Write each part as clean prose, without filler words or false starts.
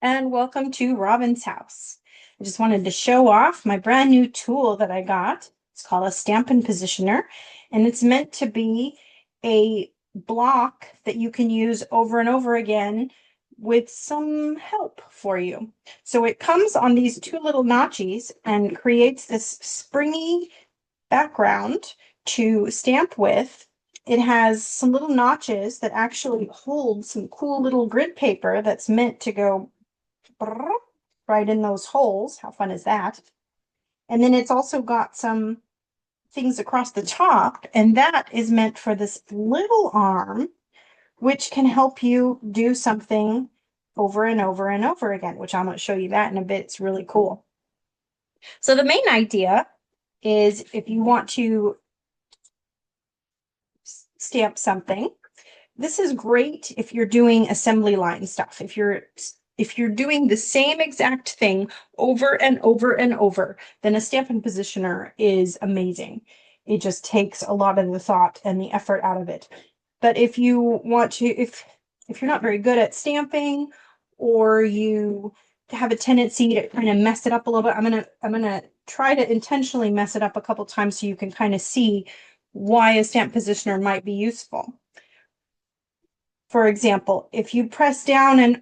and welcome to Robin's house. I just wanted to show off my brand new tool that I got. It's called a Stampin Positioner, and it's meant to be a block that you can use over and over again with some help for you. So it comes on these two little notchies and creates this springy background to stamp with. It has some little notches that actually hold some cool little grid paper that's meant to go right in those holes. How fun is that? And then it's also got some things across the top, and that is meant for this little arm, which can help you do something over and over and over again, which I'm going to show you that in a bit. It's really cool. So the main idea is if you want to stamp something, this is great if you're doing assembly line stuff. If you're doing the same exact thing over and over and over, then a Stampin' Positioner is amazing. It just takes a lot of the thought and the effort out of it. But if you want to, if you're not very good at stamping, or you have a tendency to kind of mess it up a little bit, I'm gonna try to intentionally mess it up a couple times so you can kind of see why a Stampin' Positioner might be useful. For example, if you press down and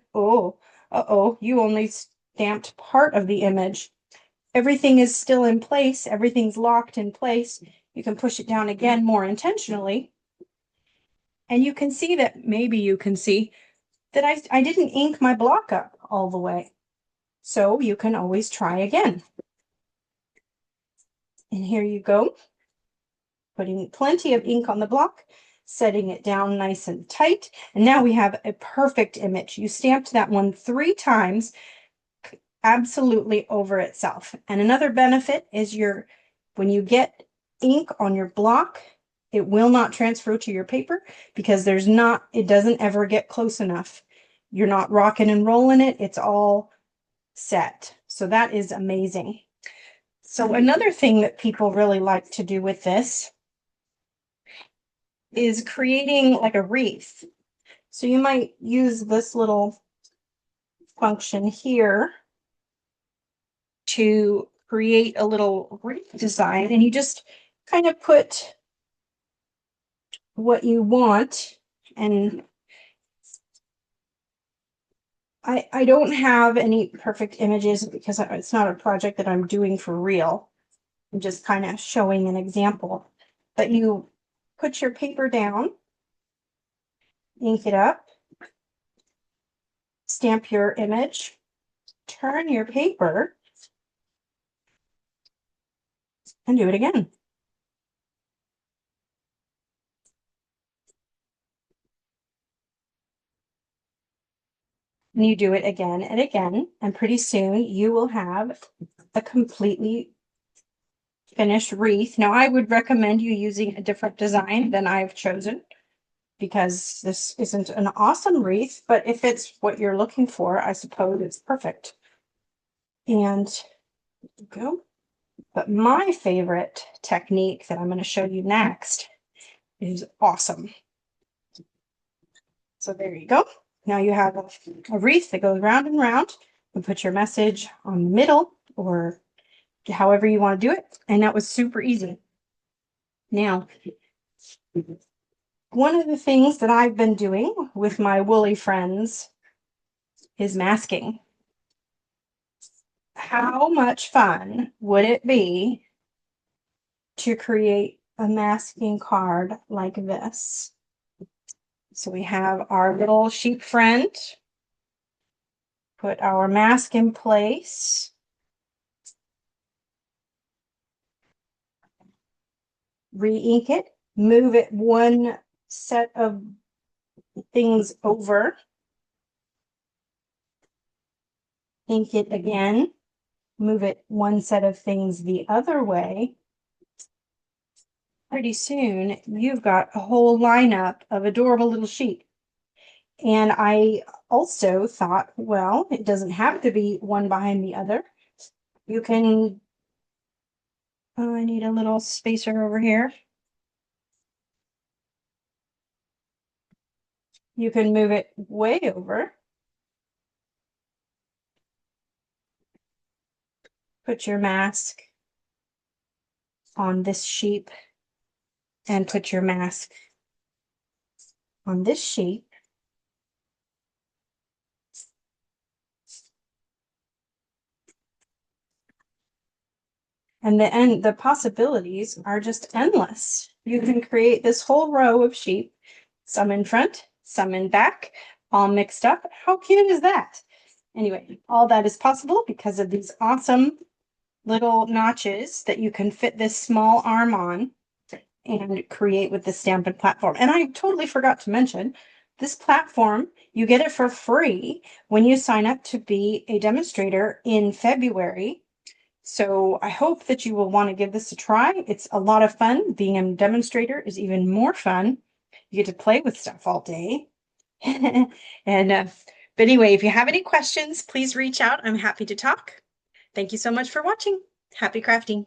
you only stamped part of the image. Everything is still in place. Everything's locked in place. You can push it down again more intentionally. And you can see that, maybe you can see that I didn't ink my block up all the way. So you can always try again. And here you go. Putting plenty of ink on the block, setting it down nice and tight. And now we have a perfect image. You stamped that one 3 times, absolutely over itself. And another benefit is when you get ink on your block, it will not transfer to your paper because it doesn't ever get close enough. You're not rocking and rolling it. It's all set. So that is amazing. So another thing that people really like to do with this is creating like a wreath. So you might use this little function here to create a little wreath design, and you just kind of put what you want. And I don't have any perfect images because it's not a project that I'm doing for real. I'm just kind of showing an example. But you put your paper down, ink it up, stamp your image, turn your paper, and do it again. And you do it again and again, and pretty soon you will have a completely finished wreath. Now, I would recommend you using a different design than I've chosen, because this isn't an awesome wreath, but if it's what you're looking for, I suppose it's perfect. And go. But my favorite technique that I'm going to show you next is awesome. So there you go. Now you have a wreath that goes round and round. You put your message on the middle, or however you want to do it. And that was super easy. Now, one of the things that I've been doing with my woolly friends is masking. How much fun would it be to create a masking card like this? So we have our little sheep friend, put our mask in place, re-ink it, move it one set of things over, ink it again, move it one set of things the other way. Pretty soon you've got a whole lineup of adorable little sheep. And I also thought, well, it doesn't have to be one behind the other. You can, oh, I need a little spacer over here. You can move it way over. put your mask on this shape and put your mask on this shape. And the possibilities are just endless. You can create this whole row of sheep, some in front, some in back, all mixed up. How cute is that? Anyway, all that is possible because of these awesome little notches that you can fit this small arm on and create with the Stampin' platform. And I totally forgot to mention, this platform, you get it for free when you sign up to be a demonstrator in February. So I hope that you will want to give this a try. It's a lot of fun. Being a demonstrator is even more fun. You get to play with stuff all day. But anyway, if you have any questions, please reach out. I'm happy to talk. Thank you so much for watching. Happy crafting.